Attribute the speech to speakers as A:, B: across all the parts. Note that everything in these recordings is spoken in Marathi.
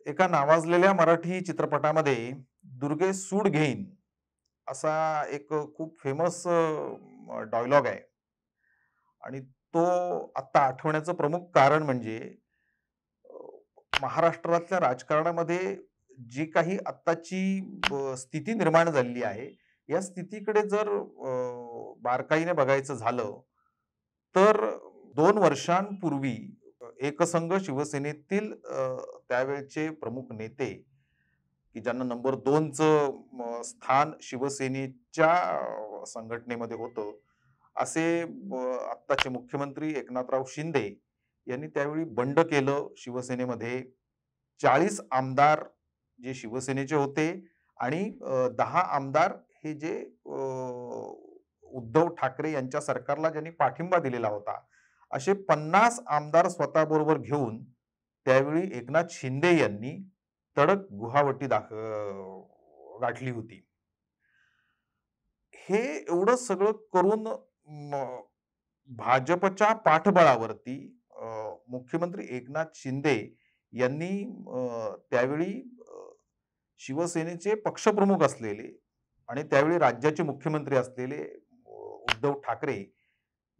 A: एका नावाजलेल्या मराठी चित्रपटामध्ये दुर्गेश सूड घेईन असा एक खूप फेमस डायलॉग आहे आणि तो आत्ता आठवण्याचं प्रमुख कारण म्हणजे महाराष्ट्रातल्या राजकारणामध्ये जी काही आत्ताची स्थिती निर्माण झालेली आहे, या स्थितीकडे जर बारकाईने बघायचं झालं, तर 2 वर्षांपूर्वी एकसंघ शिवसेनेतील त्यावेळचे प्रमुख नेते, की ज्यांना नंबर 2चं स्थान शिवसेनेच्या संघटनेमध्ये होतं. असे आत्ताचे मुख्यमंत्री एकनाथराव शिंदे यांनी त्यावेळी बंड केलं शिवसेनेमध्ये. 40 आमदार जे शिवसेनेचे होते आणि 10 आमदार हे जे उद्धव ठाकरे यांच्या सरकारला ज्यांनी पाठिंबा दिलेला होता. असे 50 आमदार स्वतःबरोबर घेऊन त्यावेळी एकनाथ शिंदे यांनी तडक गुहावटी गाठली होती. हे एवढं सगळं करून भाजपच्या पाठबळावरती मुख्यमंत्री एकनाथ शिंदे यांनी त्यावेळी शिवसेनेचे पक्षप्रमुख असलेले आणि त्यावेळी राज्याचे मुख्यमंत्री असलेले उद्धव ठाकरे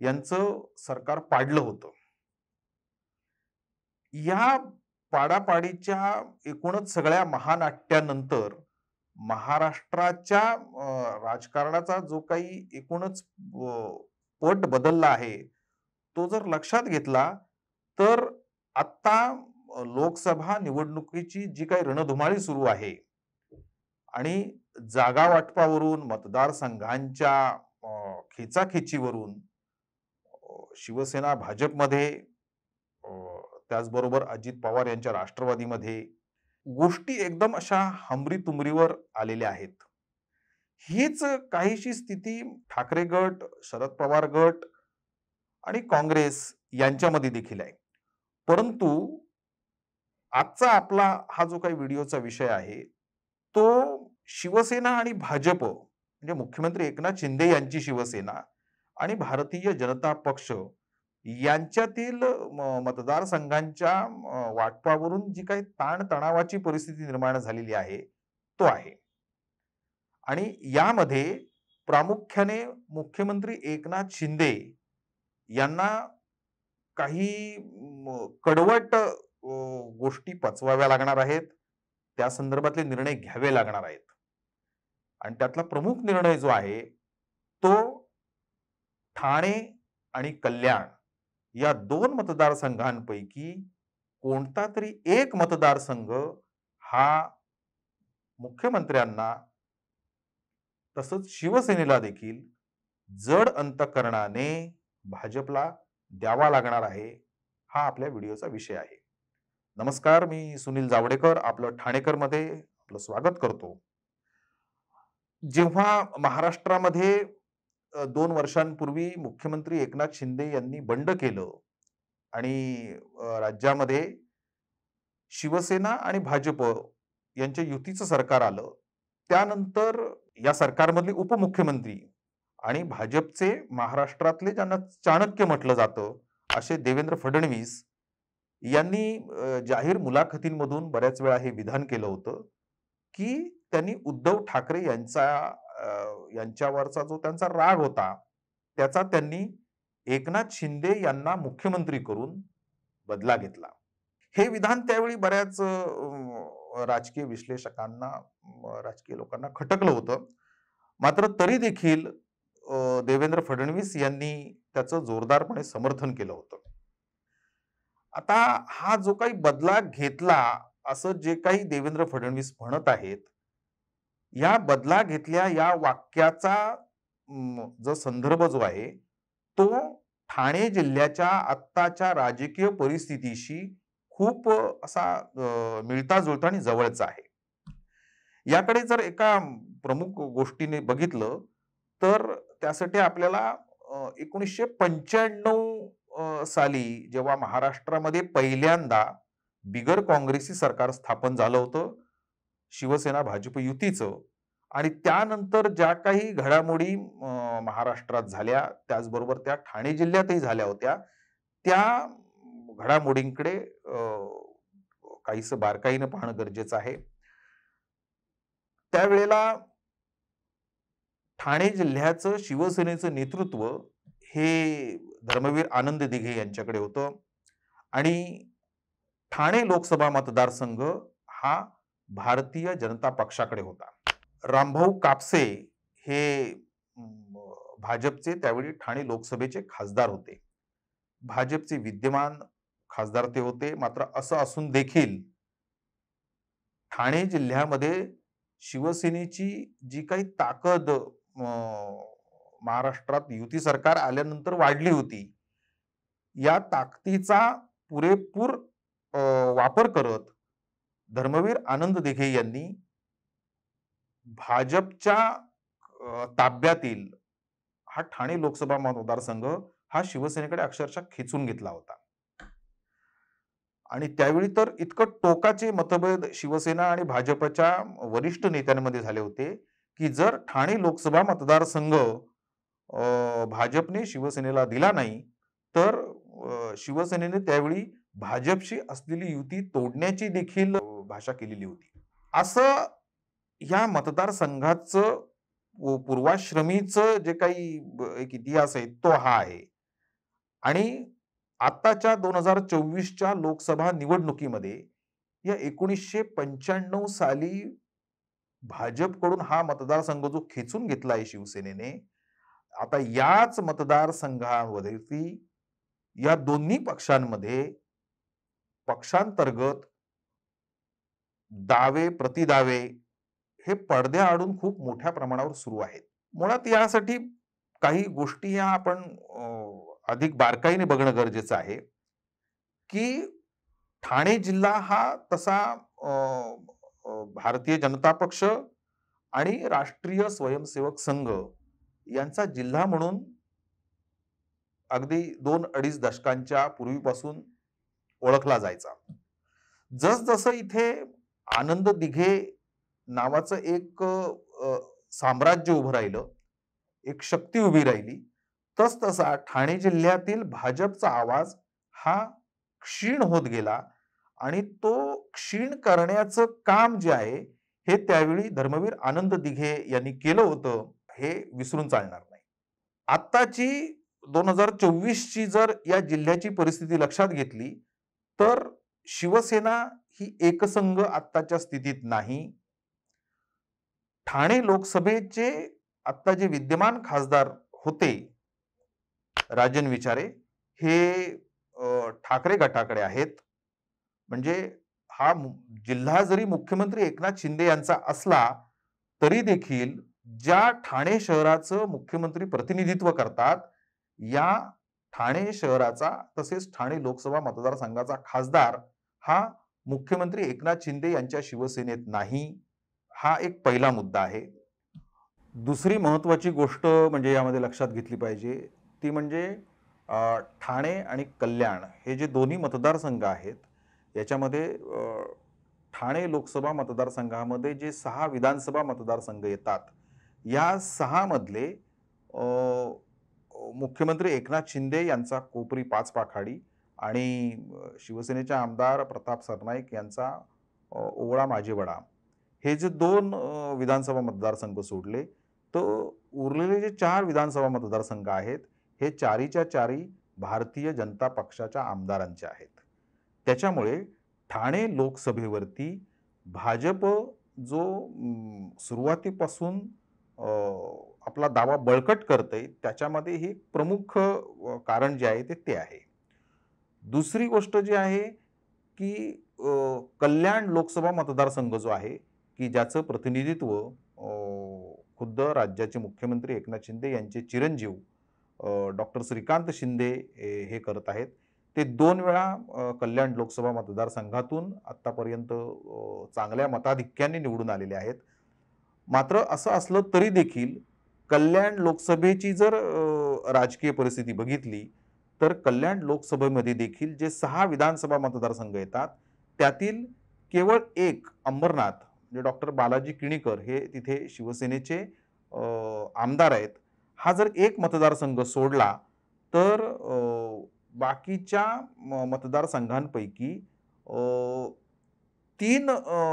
A: यांचं सरकार पाडलं होतं. या पाडापाडीच्या एकूणच सगळ्या महानाट्यानंतर महाराष्ट्राच्या राजकारणाचा जो काही एकूणच पट बदलला आहे, तो जर लक्षात घेतला, तर आत्ता लोकसभा निवडणुकीची जी काही रणधुमाळी सुरू आहे आणि जागा वाटपावरून, मतदारसंघांच्या खेचाखेचीवरून शिवसेना भाजपमध्ये, अ, त्याचबरोबर अजित पवार यांच्या राष्ट्रवादीमध्ये गोष्टी एकदम अशा हमरी-तुमरीवर आलेल्या आहेत. हीच काहीशी स्थिती ठाकरे गट, शरद पवार गट आणि काँग्रेस यांच्यामध्ये देखील आहे. परंतु आजचा आपला हा जो काही व्हिडिओचा विषय आहे, तो शिवसेना आणि भाजप म्हणजे मुख्यमंत्री एकनाथ शिंदे यांची शिवसेना आणि भारतीय जनता पक्ष यांच्यातील मतदारसंघांच्या वाटपावरून जी काही ताण-तणावाची परिस्थिती निर्माण झालेली आहे, तो आहे. आणि यामध्ये प्रामुख्याने मुख्यमंत्री एकनाथ शिंदे यांना काही कडवट गोष्टी पचवाव्या लागणार आहेत. त्या संदर्भातले निर्णय घ्यावे लागणार आहेत. आणि त्यातला प्रमुख निर्णय जो आहे, तो ठाणे आणि कल्याण या 2 मतदारसंघांपैकी कोणता तरी एक मतदारसंघ हा मुख्यमंत्र्यांना तसंच शिवसेनेला देखील जड अंतःकरणाने भाजपला द्यावा लागणार आहे. हा आपल्या व्हिडिओचा विषय आहे. नमस्कार, मी सुनील जावडेकर आपलं ठाणेकरमध्ये आपलं स्वागत करतो. जेव्हा महाराष्ट्रामध्ये 2 वर्षांपूर्वी मुख्यमंत्री एकनाथ शिंदे यांनी बंड केलं आणि राज्यामध्ये शिवसेना आणि भाजप यांच्या युतीचं सरकार आलं. त्यानंतर या सरकारमधले उपमुख्यमंत्री आणि भाजपचे महाराष्ट्रातले ज्यांना चाणक्य म्हटलं जातं, असे देवेंद्र फडणवीस यांनी जाहीर मुलाखतींमधून बऱ्याच वेळा हे विधान केलं होतं, की त्यांनी उद्धव ठाकरे यांच्यावरचा जो त्यांचा राग होता, त्याचा त्यांनी एकनाथ शिंदे यांना मुख्यमंत्री करून बदला घेतला. हे विधान त्यावेळी बऱ्याच राजकीय विश्लेषकांना, राजकीय लोकांना खटकलं होतं. मात्र तरी देखील देवेंद्र फडणवीस यांनी त्याचं जोरदारपणे समर्थन केलं होतं. आता हा जो काही बदला घेतला, असं जे काही देवेंद्र फडणवीस म्हणत आहेत, या बदला घेतल्या या वाक्याचा जो संदर्भ जो आहे, तो ठाणे जिल्ह्याच्या आत्ताच्या राजकीय परिस्थितीशी खूप असा मिळता-जुळता आणि जवळचा आहे. याकडे जर एका प्रमुख गोष्टीने बघितलं, तर त्यासाठी आपल्याला 1995 साली जेव्हा महाराष्ट्रामध्ये पहिल्यांदा बिगर काँग्रेसी सरकार स्थापन झालं होतं, शिवसेना भाजप युतीचं आणि त्यानंतर ज्या काही घडामोडी महाराष्ट्रात झाल्या, त्याचबरोबर त्या ठाणे जिल्ह्यातही झाल्या होत्या, त्या घडामोडींकडे काहीसं बारकाईनं पाहणं गरजेचं आहे. त्यावेळेला ठाणे जिल्ह्याचं शिवसेनेचं नेतृत्व हे धर्मवीर आनंद दिघे यांच्याकडे होतं आणि ठाणे लोकसभा मतदारसंघ हा भारतीय जनता पक्षाकडे होता. रामभाऊ कापसे हे भाजपचे त्यावेळी ठाणे लोकसभेचे खासदार होते. भाजपचे विद्यमान खासदार ते होते. मात्र असं असून देखील ठाणे जिल्ह्यामध्ये शिवसेनेची जी काही ताकद महाराष्ट्रात युती सरकार आल्यानंतर वाढली होती. या ताकदीचा पुरेपूर अ, वापर करत धर्मवीर आनंद दिघे यांनी भाजपच्या ताब्यातील हा ठाणे लोकसभा मतदारसंघ हा शिवसेनेकडे अक्षरशः खेचून घेतला होता. आणि त्यावेळी तर इतकं टोकाचे मतभेद शिवसेना आणि भाजपच्या वरिष्ठ नेत्यांमध्ये झाले होते, की जर ठाणे लोकसभा मतदारसंघ भाजपने शिवसेनेला दिला नाही, तर शिवसेनेने त्यावेळी भाजपशी असलेली युती तोडण्याची देखील भाषा केलेली होती. असं या मतदारसंघाचं पूर्वाश्रमीचं जे काही एक इतिहास आहे तो हा आहे. आणि आत्ताच्या 2024च्या लोकसभा निवडणुकीमध्ये या 1995 साली भाजपकडून हा मतदारसंघ जो खेचून घेतला आहे शिवसेनेने, आता याच मतदारसंघावरती या दोन्ही पक्षांमध्ये पक्षांतर्गत दावे प्रतिदावे हे पडद्याआडून खूप मोठ्या प्रमाणावर सुरू आहेत. मुळात यासाठी काही गोष्टी या आपण अधिक बारकाईने बघणं गरजेचं आहे, की ठाणे जिल्हा हा तसा अ, अ, भारतीय जनता पक्ष आणि राष्ट्रीय स्वयंसेवक संघ यांचा जिल्हा म्हणून अगदी 2-2.5 दशकांच्या पूर्वीपासून ओळखला जायचा. जसजसं इथे आनंद दिघे नावाचं एक साम्राज्य उभं राहिलं, एक शक्ती उभी राहिली, तसतसा ठाणे जिल्ह्यातील भाजपचा आवाज हा क्षीण होत गेला आणि तो क्षीण करण्याचं काम जे आहे, हे त्यावेळी धर्मवीर आनंद दिघे यांनी केलं होतं, हे विसरून चालणार नाही. आत्ताची 2024ची जर या जिल्ह्याची परिस्थिती लक्षात घेतली, तर शिवसेना ही एकसंघ आत्ताच्या स्थितीत नाही. ठाणे लोकसभेचे आत्ता जे विद्यमान खासदार होते, राजन विचारे, हे ठाकरे गटाकडे आहेत. म्हणजे हा जिल्हा जरी मुख्यमंत्री एकनाथ शिंदे यांचा असला, तरी देखील ज्या ठाणे शहराचं मुख्यमंत्री प्रतिनिधित्व करतात, या ठाणे शहराचा तसेच ठाणे लोकसभा मतदारसंघाचा खासदार हा मुख्यमंत्री एकनाथ शिंदे यांच्या शिवसेनेत नाही. हा एक पहिला मुद्दा आहे. दुसरी महत्त्वाची गोष्ट म्हणजे यामध्ये लक्षात घेतली पाहिजे, ती म्हणजे ठाणे आणि कल्याण हे जे दोन्ही मतदारसंघ आहेत, याच्यामध्ये ठाणे लोकसभा मतदारसंघामध्ये जे 6 विधानसभा मतदारसंघ येतात, या 6 मधले मुख्यमंत्री एकनाथ शिंदे यांचा कोपरी 5 पाखाडी आणि शिवसेनेचे आमदार प्रताप सरनाईक यांचा ओवळा माझेवडा हे जे 2 विधानसभा मतदारसंघ सोडले, तर उरलेले जे 4 विधानसभा मतदारसंघ आहेत, हे चारीच्या चारी भारतीय जनता पक्षाच्या आमदारांचे आहेत. त्याच्यामुळे ठाणे लोकसभेवरती भाजप जो सुरुवातीपासून आपला दावा बळकट करतंय, त्याच्यामध्ये हे प्रमुख कारण जे आहे ते आहे. दुसरी गोष्ट जी आहे, की कल्याण लोकसभा मतदारसंघ जो आहे, की ज्याचं प्रतिनिधित्व खुद्द राज्याचे मुख्यमंत्री एकनाथ शिंदे यांचे चिरंजीव डॉक्टर श्रीकांत शिंदे हे करत आहेत. ते 2 वेळा कल्याण लोकसभा मतदारसंघातून आत्तापर्यंत चांगल्या मताधिक्याने निवडून आलेले आहेत. मात्र असं असलं तरी देखील कल्याण लोकसभेची जर राजकीय परिस्थिती बघितली, तर कल्याण लोकसभेमध्ये देखील जे 6 विधानसभा मतदारसंघ येतात, त्यातील केवळ 1 अंबरनाथ म्हणजे डॉक्टर बालाजी किणीकर हे तिथे शिवसेनेचे आमदार आहेत. हा जर एक मतदारसंघ सोडला, तर बाकीच्या मतदारसंघांपैकी 3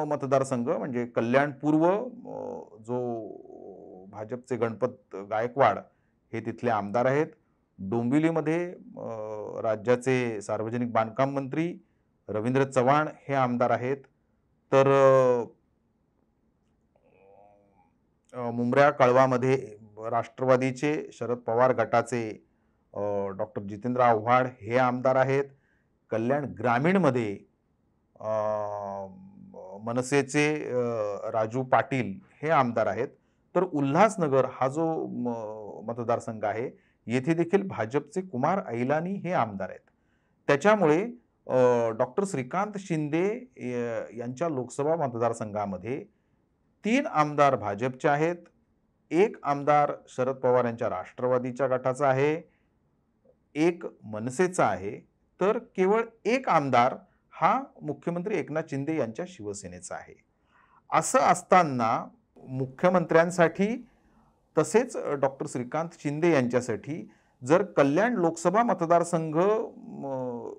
A: मतदारसंघ म्हणजे कल्याण पूर्व जो भाजपचे गणपत गायकवाड हे तिथले आमदार आहेत. डोंबिवलीमध्ये राज्याचे सार्वजनिक बांधकाम मंत्री रवींद्र चव्हाण हे आमदार आहेत. तर मुंब्रा कळवामध्ये राष्ट्रवादीचे शरद पवार गटाचे डॉक्टर जितेंद्र आव्हाड हे आमदार आहेत. कल्याण ग्रामीणमध्ये मनसेचे राजू पाटील हे आमदार आहेत. तर उल्हासनगर हा जो मतदारसंघ आहे, येथे देखील भाजपचे कुमार ऐलानी हे आमदार आहेत. त्याच्यामुळे डॉक्टर श्रीकांत शिंदे यांच्या लोकसभा मतदारसंघामध्ये 3 आमदार भाजपचे आहेत. 1 आमदार शरद पवार यांच्या राष्ट्रवादीच्या गटाचा आहे. 1 मनसेचा आहे. तर केवळ 1 आमदार हा मुख्यमंत्री एकनाथ शिंदे यांच्या शिवसेनेचा आहे. असं असताना मुख्यमंत्र्यांसाठी तसेच डॉक्टर श्रीकांत शिंदे यांच्यासाठी जर कल्याण लोकसभा मतदारसंघ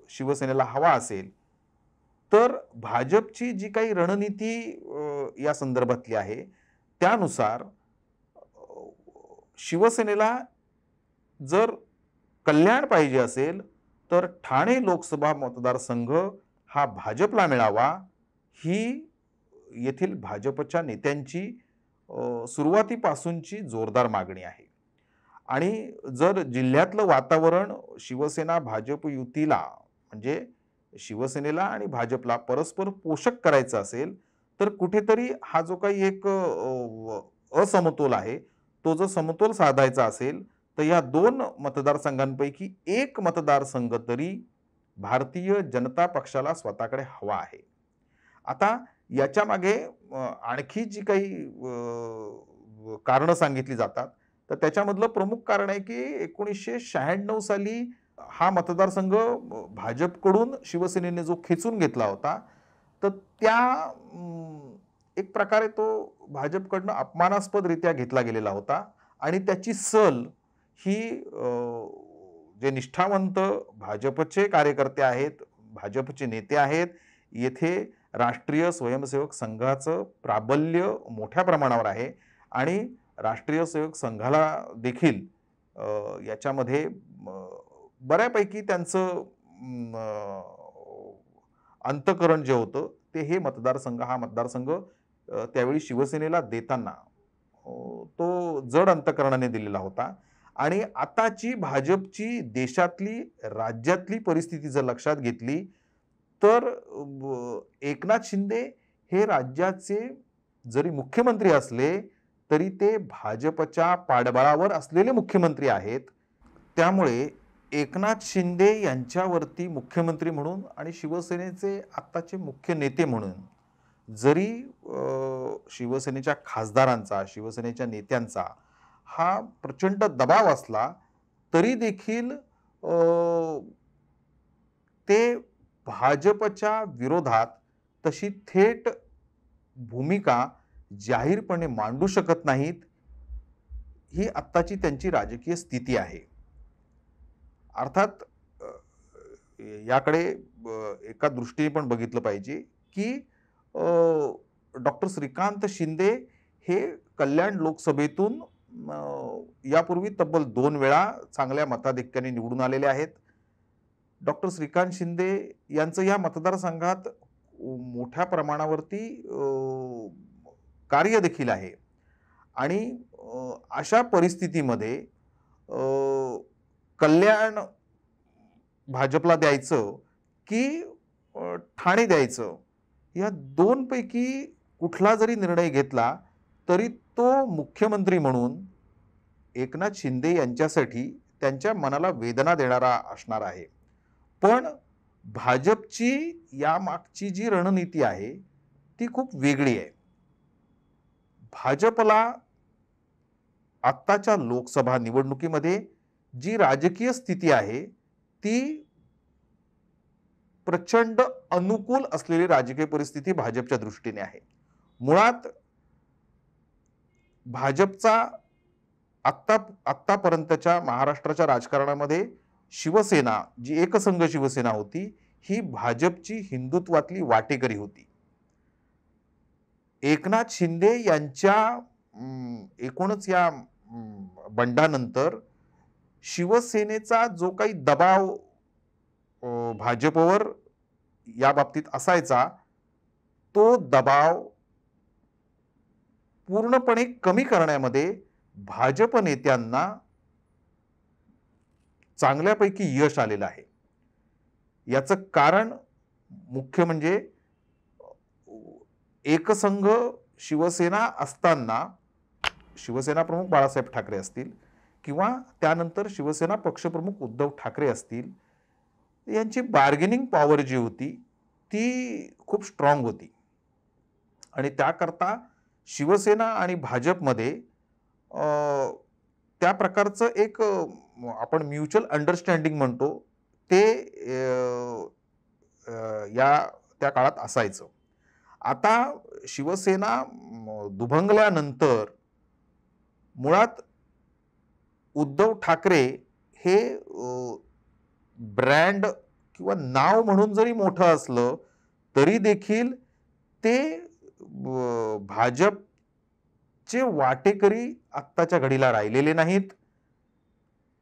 A: शिवसेनेला हवा असेल, तर भाजपची जी काही रणनीती या संदर्भातली आहे, त्यानुसार शिवसेनेला जर कल्याण पाहिजे असेल, तर ठाणे लोकसभा मतदारसंघ हा भाजपला मिळावा, ही येथील भाजपच्या नेत्यांची सुरुवातीपासूनची जोरदार मागणी आहे. आणि जर जिल्ह्यातलं वातावरण शिवसेना भाजप युतीला म्हणजे शिवसेनेला आणि भाजपला परस्पर पोषक करायचं असेल, तर कुठेतरी हा जो काही एक असमतोल आहे, तो जर समतोल साधायचा असेल, तर या 2 मतदारसंघांपैकी 1 मतदारसंघ तरी भारतीय जनता पक्षाला स्वतःकडे हवा आहे. आता याच्यामागे आणखी जी काही कारणं सांगितली जातात, तर त्याच्यामधलं प्रमुख कारण आहे की 1996 साली हा मतदारसंघ भाजपकडून शिवसेनेने जो खेचून घेतला होता, तर त्या एक प्रकारे तो भाजपकडनं अपमानास्पदरित्या घेतला गेलेला होता आणि त्याची सल ही जे निष्ठावंत भाजपचे कार्यकर्ते आहेत, भाजपचे नेते आहेत, येथे राष्ट्रीय स्वयंसेवक संघाचं प्राबल्य मोठ्या प्रमाणावर आहे आणि राष्ट्रीय सेवक संघाला देखील याच्यामध्ये बऱ्यापैकी त्यांचं अंतःकरण जे होतं ते हे हा मतदारसंघ त्यावेळी शिवसेनेला देताना तो जड अंतःकरणाने दिलेला होता. आणि आताची भाजपची देशातली, राज्यातली परिस्थिती जर लक्षात घेतली, तर एकनाथ शिंदे हे राज्याचे जरी मुख्यमंत्री असले, तरी ते भाजपच्या पाठबळावर असलेले मुख्यमंत्री आहेत. त्यामुळे एकनाथ शिंदे यांच्यावरती मुख्यमंत्री म्हणून आणि शिवसेनेचे आत्ताचे मुख्य नेते म्हणून जरी शिवसेनेच्या खासदारांचा, शिवसेनेच्या नेत्यांचा हा प्रचंड दबाव असला, तरी देखील ते भाजपच्या विरोधात तशी थेट भूमिका जाहीरपणे मांडू शकत नाहीत. ही आत्ताची त्यांची राजकीय स्थिती आहे. अर्थात याकडे एका दृष्टीने पण बघितलं पाहिजे की डॉक्टर श्रीकांत शिंदे हे कल्याण लोकसभेतून यापूर्वी तब्बल 2 वेळा चांगल्या मताधिक्याने निवडून आलेले आहेत. डॉक्टर श्रीकांत शिंदे यांचं या मतदारसंघात मोठ्या प्रमाणावरती कार्य देखील आहे आणि अशा परिस्थितीमध्ये कल्याण भाजपला द्यायचं की ठाणे द्यायचं, या 2 पैकी कुठला जरी निर्णय घेतला, तरी तो मुख्यमंत्री म्हणून एकनाथ शिंदे यांच्यासाठी त्यांच्या मनाला वेदना देणारा असणार आहे. पण भाजपची यामागची जी रणनीती आहे, ती खूप वेगळी आहे. भाजपला आत्ताच्या लोकसभा निवडणुकीमध्ये जी राजकीय स्थिती आहे, ती प्रचंड अनुकूल असलेली राजकीय परिस्थिती भाजपच्या दृष्टीने आहे. मुळात भाजपचा आत्तापर्यंतच्या महाराष्ट्राच्या राजकारणामध्ये शिवसेना, जी एकसंघ शिवसेना होती, ही भाजपची हिंदुत्वातली वाटेकरी होती. एकनाथ शिंदे यांच्या एकूणच या बंडानंतर शिवसेनेचा जो काही दबाव भाजपवर या बाबतीत असायचा, तो दबाव पूर्णपणे कमी करण्यामध्ये भाजप नेत्यांना चांगल्यापैकी यश आलेलं आहे. याचं कारण मुख्य म्हणजे एकसंघ शिवसेना असताना शिवसेना प्रमुख बाळासाहेब ठाकरे असतील किंवा त्यानंतर शिवसेना पक्षप्रमुख उद्धव ठाकरे असतील, यांची बार्गेनिंग पॉवर जी होती ती खूप स्ट्रॉंग होती आणि त्याकरता शिवसेना आणि भाजपमध्ये त्या प्रकारचं एक आपण म्युच्युअल अंडरस्टँडिंग म्हणतो ते या त्या काळात असायचं. आता शिवसेना दुभंगल्यानंतर मुळात उद्धव ठाकरे हे ब्रँड किंवा नाव म्हणून जरी मोठं असलं तरी देखील ते भाजपचे वाटेकरी आत्ताच्या घडीला राहिलेले नाहीत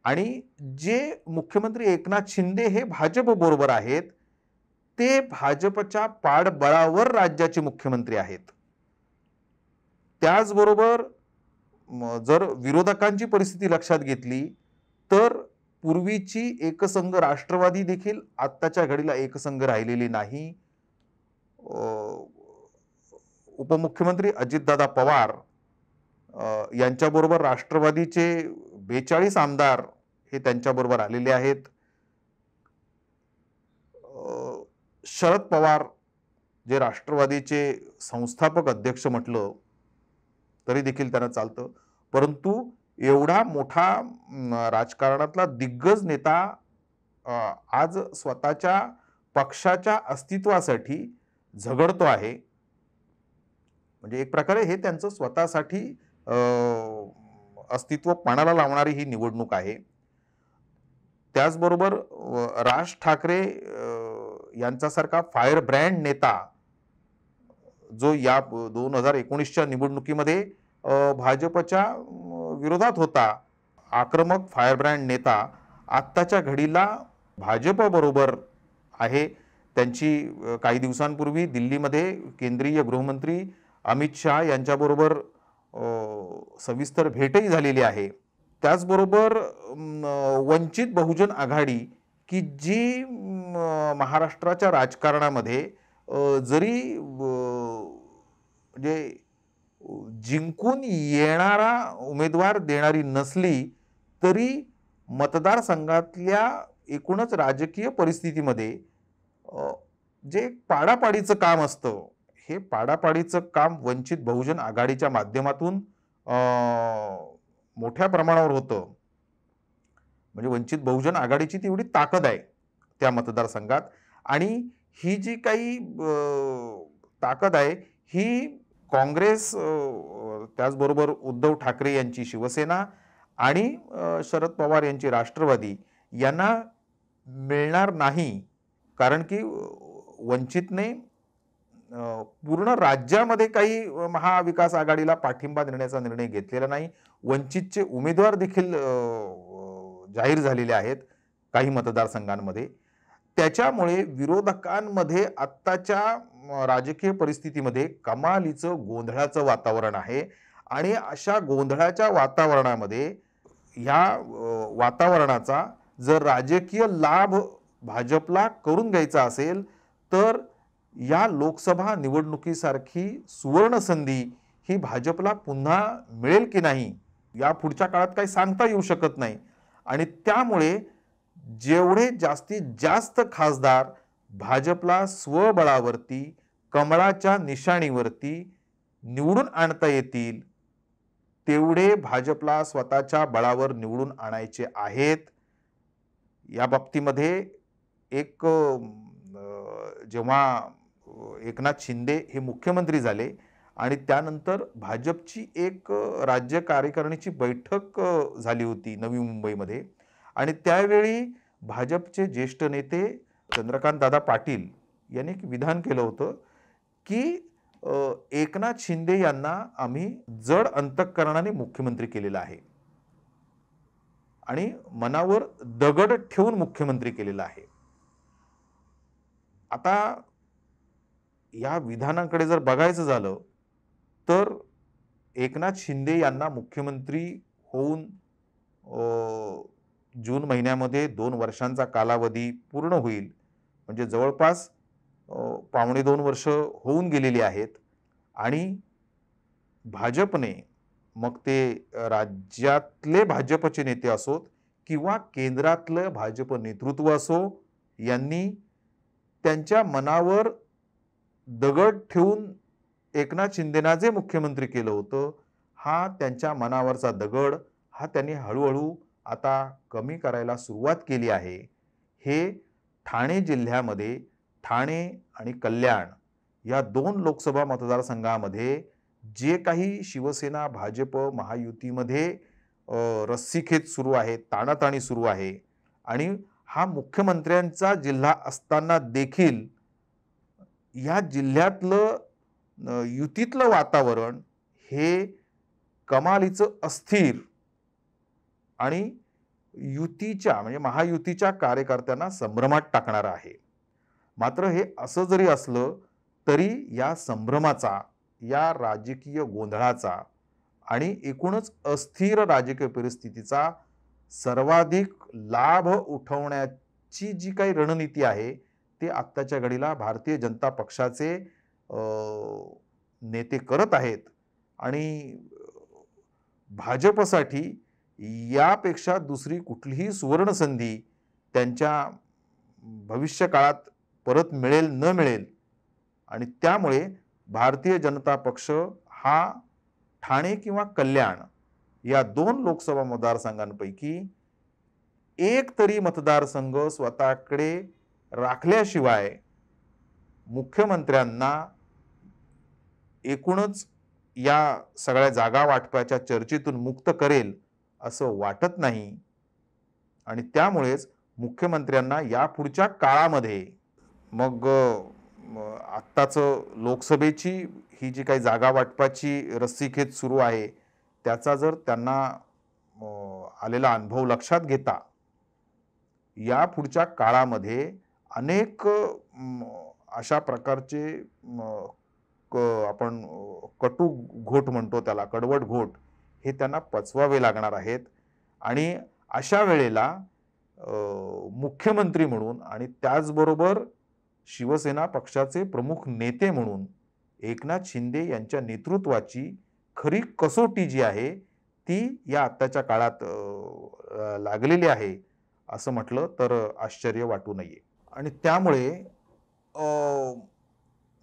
A: आणि जे मुख्यमंत्री एकनाथ शिंदे हे भाजप बरोबर आहेत, ते भाजपच्या पाठबळावर राज्याचे मुख्यमंत्री आहेत. त्याचबरोबर जर विरोधकांची परिस्थिती लक्षात घेतली तर पूर्वीची एकसंघ राष्ट्रवादी देखील आत्ताच्या घडीला एकसंघ राहिलेली नाही. उपमुख्यमंत्री अजितदादा पवार यांच्याबरोबर राष्ट्रवादीचे 42 आमदार हे त्यांच्याबरोबर आलेले आहेत. शरद पवार जे राष्ट्रवादीचे संस्थापक अध्यक्ष म्हटलं तरी देखील त्यांना चालतं, परंतु एवढा मोठा राजकारणातला दिग्गज नेता आज स्वतःच्या पक्षाच्या अस्तित्वासाठी झगडतो आहे. म्हणजे एक प्रकारे हे त्यांचं स्वतःसाठी अस्तित्व पणाला लावणारी ही निवडणूक आहे. त्याचबरोबर राज ठाकरे यांच्यासारखा फायर ब्रँड नेता जो या 2019च्या निवडणुकीमध्ये भाजपच्या विरोधात होता, आक्रमक फायर ब्रँड नेता आत्ताच्या घडीला भाजप बरोबर आहे. त्यांची काही दिवसांपूर्वी दिल्लीमध्ये केंद्रीय गृहमंत्री अमित शहा यांच्याबरोबर सविस्तर भेटही झालेली आहे. त्याचबरोबर वंचित बहुजन आघाडी की जी महाराष्ट्राच्या राजकारणामध्ये जरी म्हणजे जिंकून येणारा उमेदवार देणारी नसली तरी मतदारसंघातल्या एकूणच राजकीय परिस्थितीमध्ये जे पाडापाडीचं काम असतं, हे पाडापाडीचं काम वंचित बहुजन आघाडीच्या माध्यमातून मोठ्या प्रमाणावर होतं. म्हणजे वंचित बहुजन आघाडीची तेवढी ताकद आहे त्या मतदारसंघात आणि ही जी काही ताकद आहे ही काँग्रेस, त्याचबरोबर उद्धव ठाकरे यांची शिवसेना आणि शरद पवार यांची राष्ट्रवादी यांना मिळणार नाही. कारण की वंचितने पूर्ण राज्यामध्ये काही महाविकास आघाडीला पाठिंबा देण्याचा निर्णय घेतलेला नाही. वंचितचे उमेदवार देखील जाहीर झालेले आहेत काही मतदारसंघांमध्ये. त्याच्यामुळे विरोधकांमध्ये आत्ताच्या राजकीय परिस्थितीमध्ये कमालीचं गोंधळाचं वातावरण आहे आणि अशा गोंधळाच्या वातावरणामध्ये ह्या वातावरणाचा जर राजकीय लाभ भाजपला करून घ्यायचा असेल तर या लोकसभा निवडणुकीसारखी सुवर्ण संधी ही भाजपला पुन्हा मिळेल की नाही या पुढच्या काळात काही सांगता येऊ शकत नाही. आणि त्यामुळे जेवढे जास्तीत जास्त खासदार भाजपला स्वबळावरती कमळाच्या निशाणीवरती निवडून आणता येतील तेवढे भाजपला स्वतःच्या बळावर निवडून आणायचे आहेत. या बाबतीमध्ये एक जेव्हा एकनाथ शिंदे हे मुख्यमंत्री झाले आणि त्यानंतर भाजपची एक राज्य कार्यकारिणीची बैठक झाली होती नवी मुंबईमध्ये आणि त्यावेळी भाजपचे ज्येष्ठ नेते चंद्रकांत दादा पाटील यांनी एक विधान केलं होतं की एकनाथ शिंदे यांना आम्ही जड अंतःकरणाने मुख्यमंत्री केलेलं आहे आणि मनावर दगड ठेवून मुख्यमंत्री केलेला आहे. आता या विधानांकडे जर बघायचं झालं तर एकनाथ शिंदे यांना मुख्यमंत्री होऊन जून महिन्यामध्ये 2 वर्षांचा कालावधी पूर्ण होईल. म्हणजे जवळपास पावणे 2 वर्ष होऊन गेलेली आहेत आणि भाजपने, मग ते राज्यातले भाजपचे नेते असोत किंवा केंद्रातलं भाजप नेतृत्व असो, यांनी त्यांच्या मनावर दगड ठेवून एकनाथ शिंदेना जे मुख्यमंत्री केलं होतं, हा त्यांच्या मनावरचा दगड हा त्यांनी हळूहळू आता कमी करायला सुरुवात केली आहे. हे ठाणे जिल्ह्यामध्ये ठाणे आणि कल्याण या 2 लोकसभा मतदारसंघामध्ये जे काही शिवसेना भाजप महायुतीमध्ये रस्सीखेच सुरू आहे, ताणाताणी सुरू आहे आणि हा मुख्यमंत्र्यांचा जिल्हा असताना देखील या जिल्ह्यातलं युतीतलं वातावरण हे कमालीचं अस्थिर आणि युतीच्या म्हणजे महायुतीच्या कार्यकर्त्यांना संभ्रमात टाकणारं आहे. मात्र हे असं जरी असलं तरी या संभ्रमाचा, या राजकीय गोंधळाचा आणि एकूणच अस्थिर राजकीय परिस्थितीचा सर्वाधिक लाभ उठवण्याची जी काही रणनीती आहे, ते आत्ताच्या घडीला भारतीय जनता पक्षाचे नेते करत आहेत आणि भाजपसाठी यापेक्षा दुसरी कुठलीही सुवर्णसंधी त्यांच्या भविष्यकाळात परत मिळेल न मिळेल आणि त्यामुळे भारतीय जनता पक्ष हा ठाणे किंवा कल्याण या 2 लोकसभा मतदारसंघांपैकी एक तरी मतदारसंघ स्वतःकडे राखल्याशिवाय मुख्यमंत्र्यांना एकूणच या सगळ्या जागा वाटपाच्या चर्चेतून मुक्त करेल असं वाटत नाही आणि त्यामुळेच मुख्यमंत्र्यांना यापुढच्या काळामध्ये मग आत्ताचं लोकसभेची ही जी काही जागा वाटपाची रस्सीखेच सुरू आहे त्याचा जर त्यांना आलेला अनुभव लक्षात घेता यापुढच्या काळामध्ये अनेक अशा प्रकारचे आपण कटू घोट म्हणतो त्याला, कडवट घोट हे त्यांना पचवावे लागणार आहेत आणि अशा वेळेला मुख्यमंत्री म्हणून आणि त्याचबरोबर शिवसेना पक्षाचे प्रमुख नेते म्हणून एकनाथ शिंदे यांच्या नेतृत्वाची खरी कसोटी जी आहे ती या आत्ताच्या काळात लागलेली आहे असं म्हटलं तर आश्चर्य वाटू नये. आणि त्यामुळे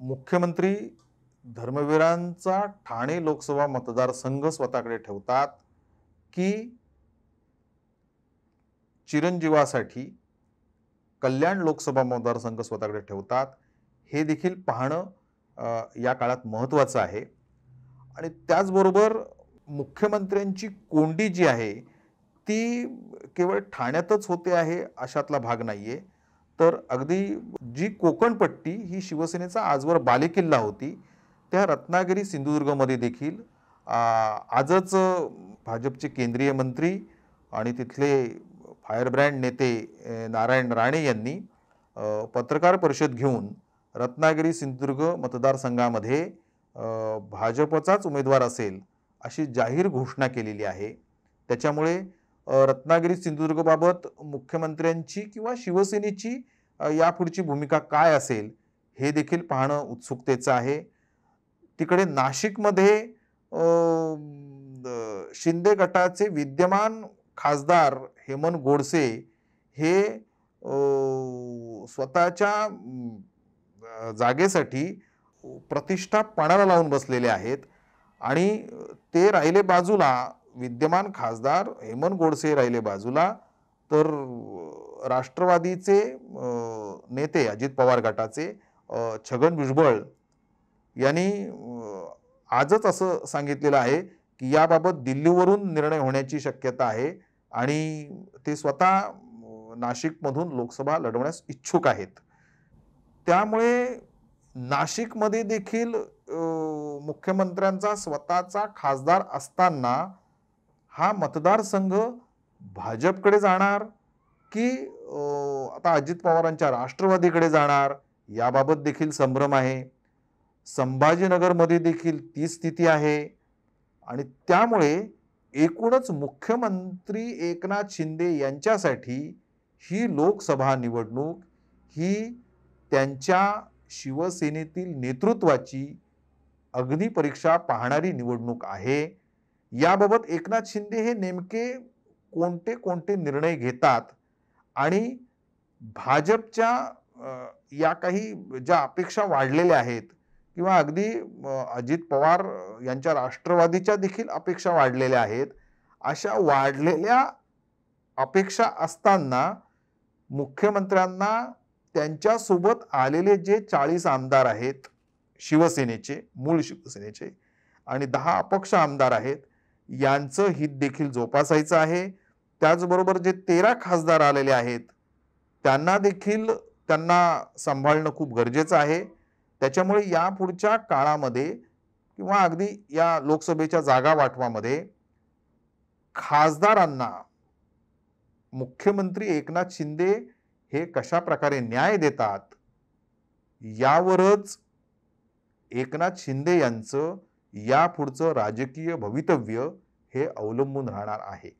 A: मुख्यमंत्री धर्मवीरांचा ठाणे लोकसभा मतदारसंघ स्वतःकडे ठेवतात की चिरंजीवासाठी कल्याण लोकसभा मतदारसंघ स्वतःकडे ठेवतात हे देखील पाहणं या काळात महत्त्वाचं आहे. आणि त्याचबरोबर मुख्यमंत्र्यांची कोंडी जी आहे ती केवळ ठाण्यातच होते आहे अशातला भाग नाहीये, तर अगदी जी कोकणपट्टी ही शिवसेनेचा आजवर बालेकिल्ला होती त्या रत्नागिरी सिंधुदुर्गमध्ये देखील आजच भाजपचे केंद्रीय मंत्री आणि तिथले फायरब्रँड नेते नारायण राणे यांनी पत्रकार परिषद घेऊन रत्नागिरी सिंधुदुर्ग मतदारसंघामध्ये भाजपचाच उमेदवार असेल अशी जाहीर घोषणा केलेली आहे. त्याच्यामुळे रत्नागिरी सिंधुदुर्गबाबत मुख्यमंत्र्यांची किंवा शिवसेनेची यापुढची भूमिका काय असेल हे देखील पाहणं उत्सुकतेचं आहे. तिकडे नाशिकमध्ये शिंदे गटाचे विद्यमान खासदार हेमंत गोडसे हे स्वतःच्या जागेसाठी प्रतिष्ठा पणाला लावून बसलेले आहेत आणि ते राहिले बाजूला, विद्यमान खासदार हेमंत गोडसे राहिले बाजूला, तर राष्ट्रवादीचे नेते अजित पवार गटाचे छगन भुजबळ यांनी आजच असं सांगितलेलं आहे की याबाबत दिल्लीवरून निर्णय होण्याची शक्यता आहे आणि ते स्वतः नाशिकमधून लोकसभा लढवण्यास इच्छुक आहेत. त्यामुळे नाशिकमध्ये देखील मुख्यमंत्र्यांचा स्वतःचा खासदार असताना हा मतदारसंघ भाजपकडे जाणार की आता अजित पवारांच्या राष्ट्रवादीकडे जाणार, याबाबत देखील संभ्रम आहे. संभाजीनगरमध्ये देखील तीच स्थिती आहे आणि त्यामुळे एकूणच मुख्यमंत्री एकनाथ शिंदे यांच्यासाठी ही लोकसभा निवडणूक ही त्यांच्या शिवसेनेतील नेतृत्वाची अग्निपरीक्षा पाहणारी निवडणूक आहे. याबाबत एकनाथ शिंदे हे नेमके कोणते कोणते निर्णय घेतात आणि भाजपच्या या काही ज्या अपेक्षा वाढलेल्या आहेत किंवा अगदी अजित पवार यांच्या राष्ट्रवादीच्या देखील अपेक्षा वाढलेल्या आहेत. अशा वाढलेल्या अपेक्षा असताना मुख्यमंत्र्यांना त्यांच्यासोबत आलेले जे 40 आमदार आहेत शिवसेनेचे, मूळ शिवसेनेचे आणि 10 अपक्ष आमदार आहेत, यांचं हित देखील जोपासायचं आहे. त्याचबरोबर जे 13 खासदार आलेले आहेत, त्यांना देखील सांभाळणं खूप गरजेचं आहे. त्याच्यामुळे यापुढच्या काळामध्ये किंवा अगदी या लोकसभेच्या जागा वाटपामध्ये खासदारांना मुख्यमंत्री एकनाथ शिंदे हे कशा प्रकारे न्याय देतात, यावरच एकनाथ शिंदे यांचं यापुढचं राजकीय भवितव्य हे अवलंबून राहणार आहे.